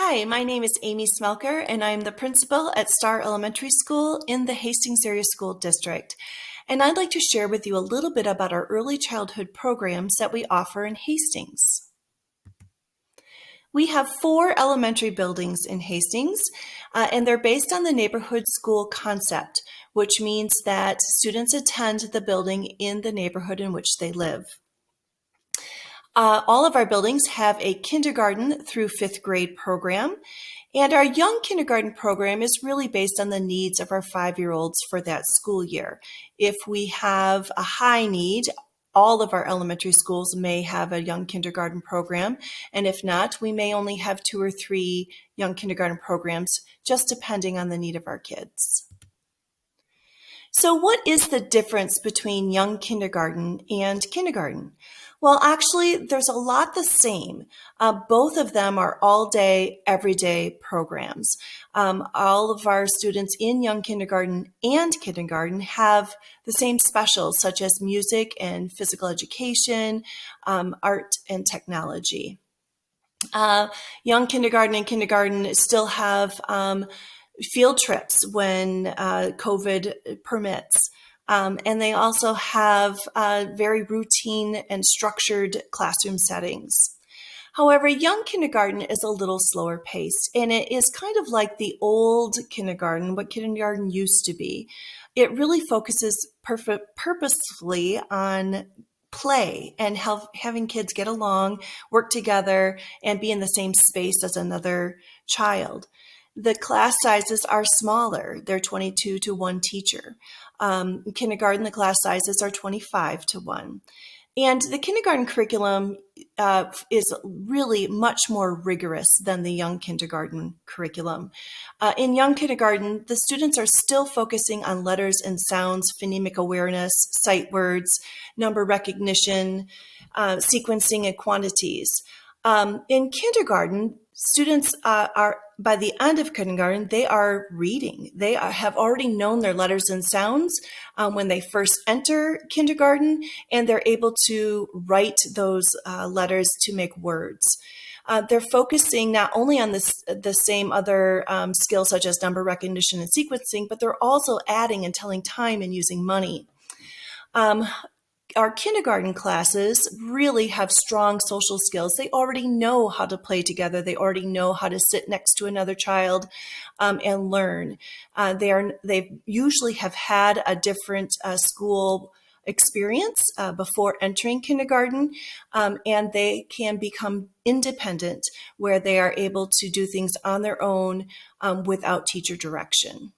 Hi, my name is Amy Smelker, and I'm the principal at Star Elementary School in the Hastings Area School District. And I'd like to share with you a little bit about our early childhood programs that we offer in Hastings. We have 4 elementary buildings in Hastings, and they're based on the neighborhood school concept, which means that students attend the building in the neighborhood in which they live. All of our buildings have a kindergarten through 5th grade program, and our young kindergarten program is really based on the needs of our 5-year-olds for that school year. If we have a high need, all of our elementary schools may have a young kindergarten program, and if not, we may only have 2 or 3 young kindergarten programs, just depending on the need of our kids. So what is the difference between young kindergarten and kindergarten? Well, actually, there's a lot the same. Both of them are all-day, everyday programs. All of our students in young kindergarten and kindergarten have the same specials, such as music and physical education, art and technology. Young kindergarten and kindergarten still have field trips when COVID permits. And they also have very routine and structured classroom settings. However, young kindergarten is a little slower paced, and it is kind of like the old kindergarten, what kindergarten used to be. It really focuses purposefully on play and having kids get along, work together, and be in the same space as another child. The class sizes are smaller. They're 22 to 1 teacher. Kindergarten, the class sizes are 25 to 1. And the kindergarten curriculum is really much more rigorous than the young kindergarten curriculum. In young kindergarten, the students are still focusing on letters and sounds, phonemic awareness, sight words, number recognition, sequencing, and quantities. In kindergarten, students are, by the end of kindergarten, they are reading. They have already known their letters and sounds when they first enter kindergarten, and they're able to write those letters to make words. They're focusing not only on the same other skills such as number recognition and sequencing, but they're also adding and telling time and using money. Our kindergarten classes really have strong social skills. They already know how to play together. They already know how to sit next to another child and learn. They usually have had a different school experience before entering kindergarten, and they can become independent where they are able to do things on their own without teacher direction.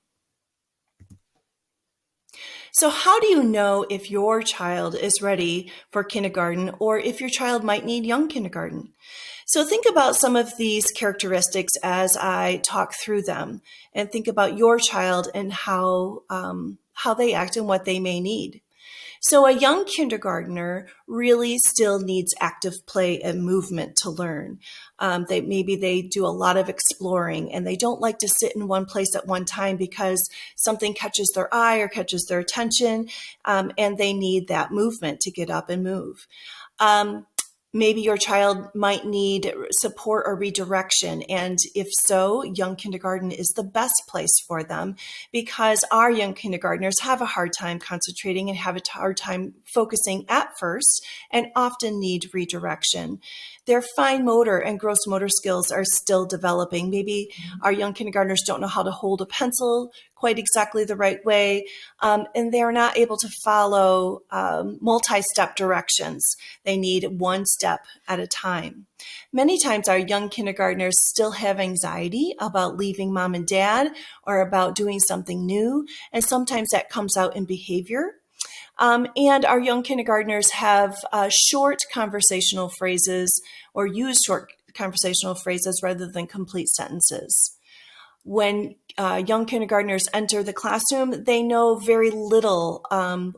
So how do you know if your child is ready for kindergarten or if your child might need young kindergarten? So think about some of these characteristics as I talk through them, and think about your child and how they act and what they may need. So a young kindergartner really still needs active play and movement to learn. Maybe they do a lot of exploring, and they don't like to sit in one place at one time because something catches their eye or catches their attention, and they need that movement to get up and move. Maybe your child might need support or redirection, and if so, young kindergarten is the best place for them because our young kindergartners have a hard time concentrating and have a hard time focusing at first and often need redirection. Their fine motor and gross motor skills are still developing. Maybe our young kindergartners don't know how to hold a pencil quite exactly the right way, and they're not able to follow multi-step directions. They need one step at a time. Many times our young kindergartners still have anxiety about leaving mom and dad or about doing something new, and sometimes that comes out in behavior. And our young kindergartners have short conversational phrases or use short conversational phrases rather than complete sentences. When young kindergartners enter the classroom, they know very little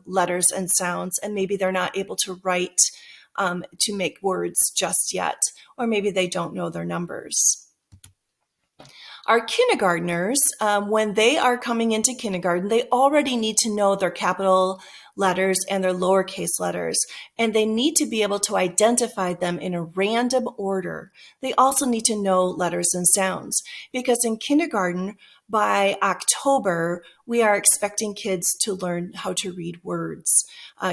letters and sounds, and maybe they're not able to write to make words just yet, or maybe they don't know their numbers. Our kindergartners, when they are coming into kindergarten, they already need to know their capital letters and their lowercase letters, and they need to be able to identify them in a random order. They also need to know letters and sounds, because in kindergarten, by October, we are expecting kids to learn how to read words.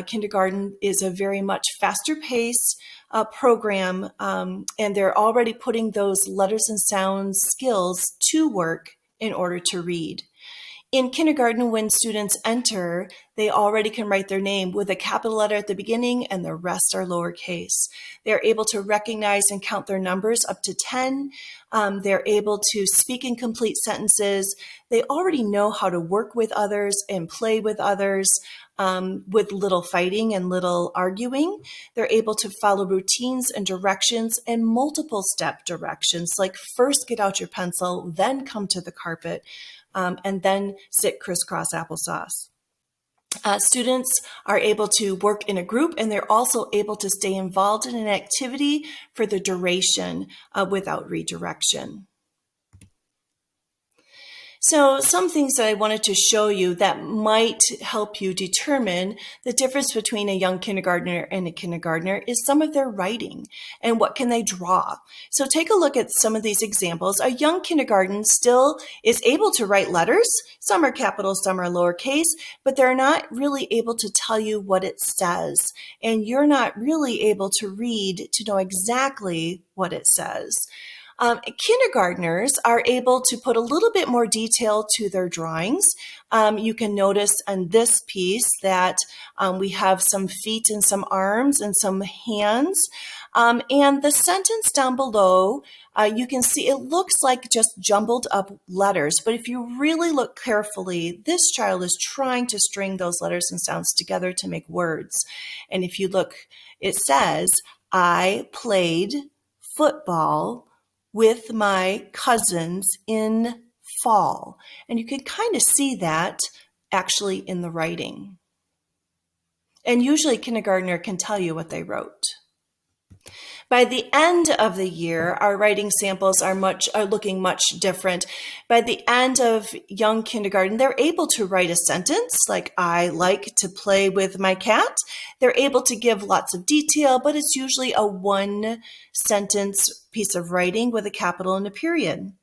Kindergarten is a very much faster pace program, and they're already putting those letters and sounds skills to work in order to read. In kindergarten, when students enter, they already can write their name with a capital letter at the beginning and the rest are lowercase. They're able to recognize and count their numbers up to 10. They're able to speak in complete sentences. They already know how to work with others and play with others with little fighting and little arguing. They're able to follow routines and directions and multiple step directions, like first get out your pencil, then come to the carpet, and then sit crisscross applesauce. Students are able to work in a group, and they're also able to stay involved in an activity for the duration without redirection. So some things that I wanted to show you that might help you determine the difference between a young kindergartner and a kindergartner is some of their writing and what can they draw. So take a look at some of these examples. A young kindergarten still is able to write letters. Some are capital, some are lowercase, but they're not really able to tell you what it says. And you're not really able to read to know exactly what it says. Kindergartners are able to put a little bit more detail to their drawings. You can notice on this piece that we have some feet and some arms and some hands. And the sentence down below, you can see it looks like just jumbled up letters. But if you really look carefully, this child is trying to string those letters and sounds together to make words. And if you look, it says, I played football with my cousins in fall. And you can kind of see that actually in the writing. And usually kindergartner can tell you what they wrote. By the end of the year, our writing samples are looking much different. By the end of young kindergarten, they're able to write a sentence like, I like to play with my cat. They're able to give lots of detail, but it's usually a one-sentence piece of writing with a capital and a period.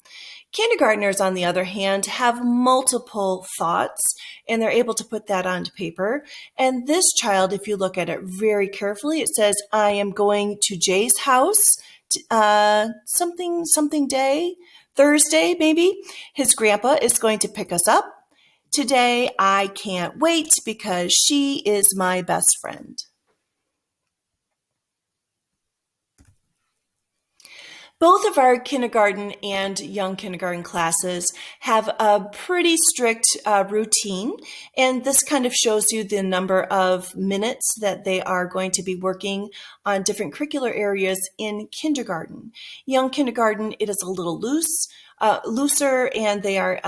Kindergartners, on the other hand, have multiple thoughts, and they're able to put that onto paper. And this child, if you look at it very carefully, it says, I am going to Jay's house, something day, Thursday maybe. His grandpa is going to pick us up. Today, I can't wait because she is my best friend. Both of our kindergarten and young kindergarten classes have a pretty strict routine, and this kind of shows you the number of minutes that they are going to be working on different curricular areas in kindergarten. Young kindergarten, it is a little looser, and they are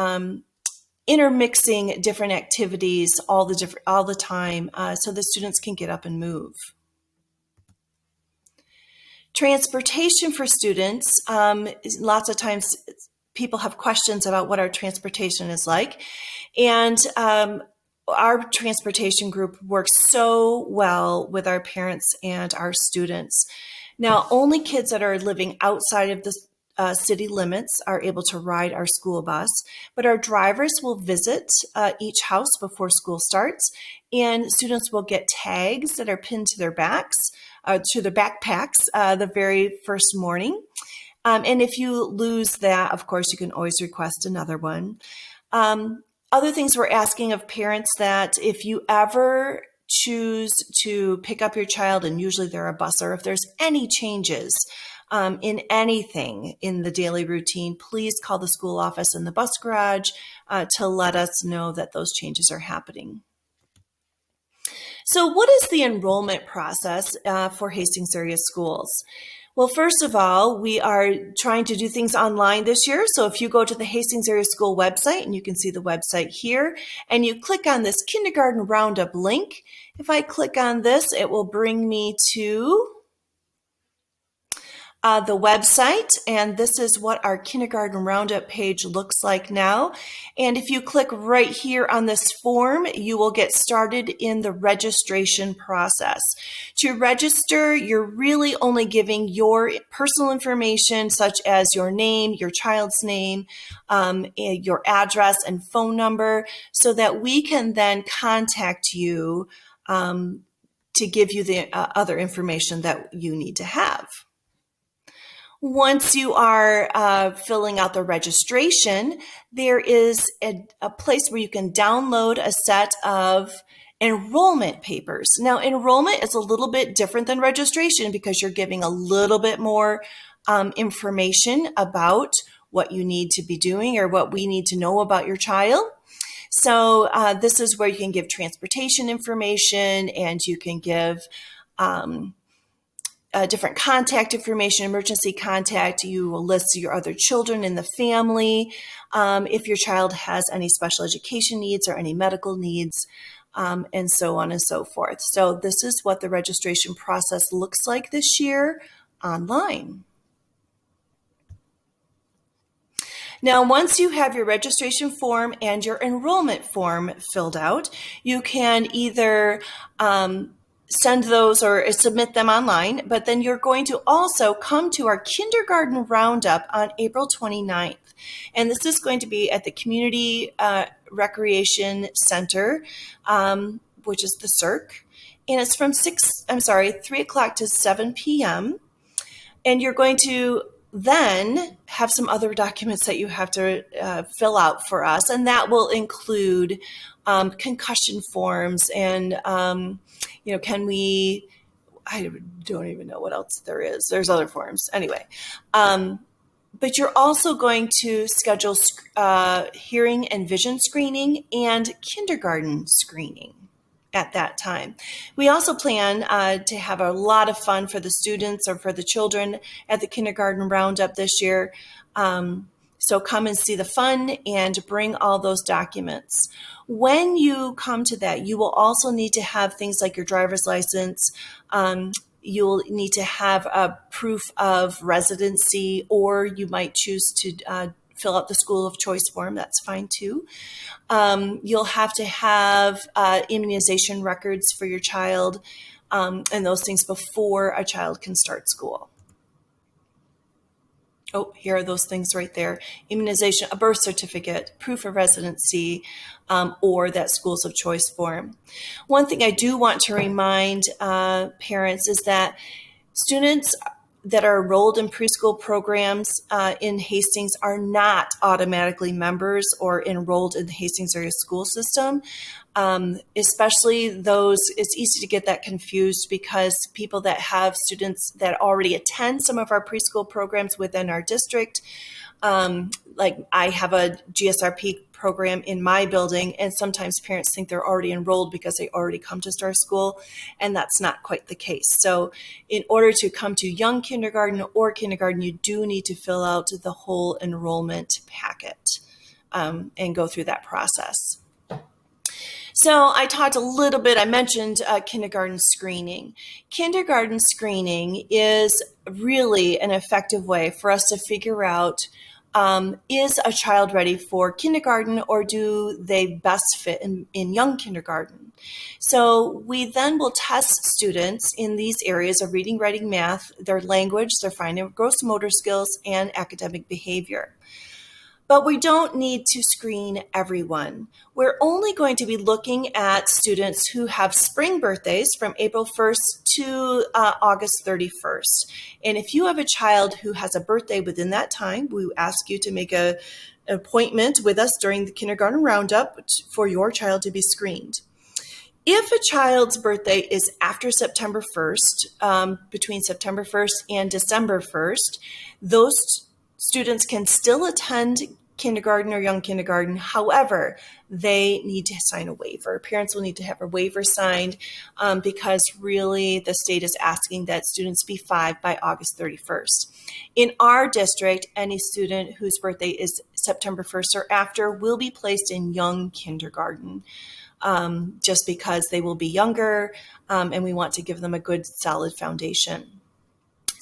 intermixing different activities all the time, so the students can get up and move. Transportation for students, lots of times people have questions about what our transportation is like. And our transportation group works so well with our parents and our students. Now, only kids that are living outside of the city limits are able to ride our school bus, but our drivers will visit each house before school starts, and students will get tags that are pinned to their backs, to their backpacks the very first morning. And if you lose that, of course, you can always request another one. Other things we're asking of parents, that if you ever choose to pick up your child, and usually they're a busser, if there's any changes in anything in the daily routine, please call the school office and the bus garage to let us know that those changes are happening. So what is the enrollment process for Hastings area schools? Well, first of all, we are trying to do things online this year. So if you go to the Hastings area school website, and you can see the website here, and you click on this kindergarten roundup link, if I click on this, it will bring me to the website, and this is what our kindergarten roundup page looks like now. And if you click right here on this form, you will get started in the registration process. To register, you're really only giving your personal information, such as your name, your child's name, your address and phone number, so that we can then contact you to give you the other information that you need to have. Once you are filling out the registration, there is a place where you can download a set of enrollment papers. Now, enrollment is a little bit different than registration because you're giving a little bit more information about what you need to be doing or what we need to know about your child. So this is where you can give transportation information, and you can give different contact information, emergency contact. You will list your other children in the family, if your child has any special education needs or any medical needs, and so on and so forth. So this is what the registration process looks like this year online. Now, once you have your registration form and your enrollment form filled out, you can either send those or submit them online, but then you're going to also come to our kindergarten roundup on April 29th. And this is going to be at the Community Recreation Center, which is the CIRC. And it's from 3 o'clock to 7 p.m. And you're going to then have some other documents that you have to fill out for us. And that will include concussion forms and, I don't even know what else there is. There's other forms. Anyway, but you're also going to schedule hearing and vision screening and kindergarten screening at that time. We also plan to have a lot of fun for the students or for the children at the kindergarten roundup this year. So come and see the fun and bring all those documents. When you come to that, you will also need to have things like your driver's license. You'll need to have a proof of residency, or you might choose to fill out the school of choice form. That's fine too. You'll have to have immunization records for your child, and those things before a child can start school. Oh, here are those things right there. Immunization, a birth certificate, proof of residency, or that schools of choice form. One thing I do want to remind parents is that students that are enrolled in preschool programs in Hastings are not automatically members or enrolled in the Hastings area school system. Especially those, it's easy to get that confused because people that have students that already attend some of our preschool programs within our district, like I have a GSRP program in my building, and sometimes parents think they're already enrolled because they already come to Star School, and that's not quite the case. So in order to come to young kindergarten or kindergarten, you do need to fill out the whole enrollment packet and go through that process. So I talked a little bit, I mentioned kindergarten screening. Kindergarten screening is really an effective way for us to figure out, is a child ready for kindergarten, or do they best fit in young kindergarten? So we then will test students in these areas of reading, writing, math, their language, their fine and gross motor skills, and academic behavior. But we don't need to screen everyone. We're only going to be looking at students who have spring birthdays from April 1st to August 31st. And if you have a child who has a birthday within that time, we ask you to make an appointment with us during the kindergarten roundup for your child to be screened. If a child's birthday is after September 1st, between September 1st and December 1st, those students can still attend kindergarten or young kindergarten. However, they need to sign a waiver. Parents will need to have a waiver signed because really the state is asking that students be 5 by August 31st. In our district, any student whose birthday is September 1st or after will be placed in young kindergarten just because they will be younger and we want to give them a good solid foundation.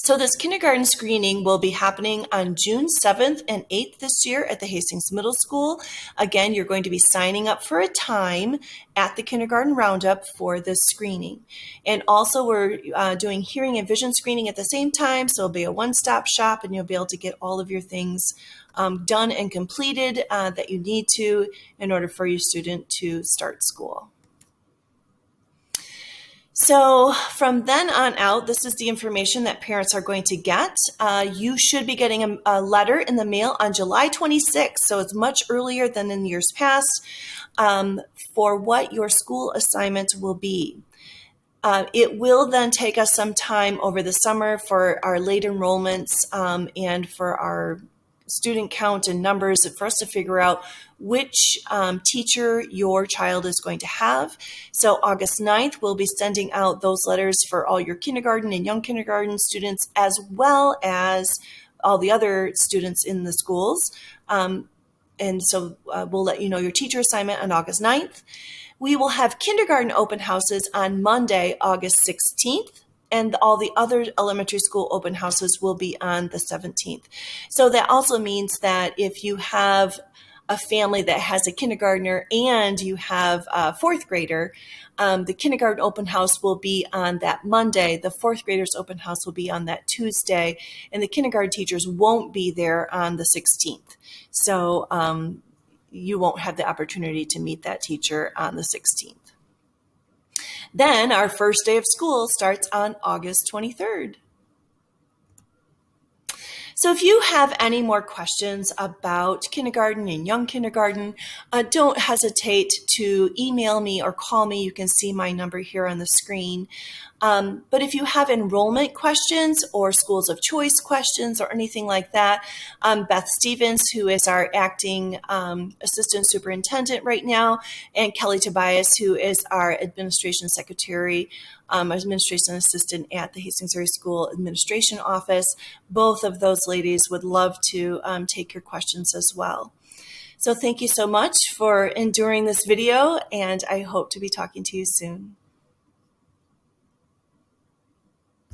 So this kindergarten screening will be happening on June 7th and 8th this year at the Hastings Middle School. Again, you're going to be signing up for a time at the kindergarten roundup for this screening. And also we're doing hearing and vision screening at the same time, so it'll be a one-stop shop and you'll be able to get all of your things done and completed that you need to in order for your student to start school. So from then on out, this is the information that parents are going to get. You should be getting a letter in the mail on July 26th, so it's much earlier than in years past, for what your school assignment will be. It will then take us some time over the summer for our late enrollments and for our student count and numbers for us to figure out which teacher your child is going to have. So August 9th, we'll be sending out those letters for all your kindergarten and young kindergarten students, as well as all the other students in the schools. And so we'll let you know your teacher assignment on August 9th. We will have kindergarten open houses on Monday, August 16th. And all the other elementary school open houses will be on the 17th. So that also means that if you have a family that has a kindergartner and you have a fourth grader, the kindergarten open house will be on that Monday. The fourth graders open house will be on that Tuesday, and the kindergarten teachers won't be there on the 16th. So you won't have the opportunity to meet that teacher on the 16th. Then our first day of school starts on August 23rd. So if you have any more questions about kindergarten and young kindergarten, don't hesitate to email me or call me. You can see my number here on the screen. But if you have enrollment questions or schools of choice questions or anything like that, Beth Stevens, who is our acting assistant superintendent right now, and Kelly Tobias, who is our administration secretary, administration assistant at the Hastings Area School Administration Office. Both of those ladies would love to take your questions as well. So thank you so much for enduring this video, and I hope to be talking to you soon.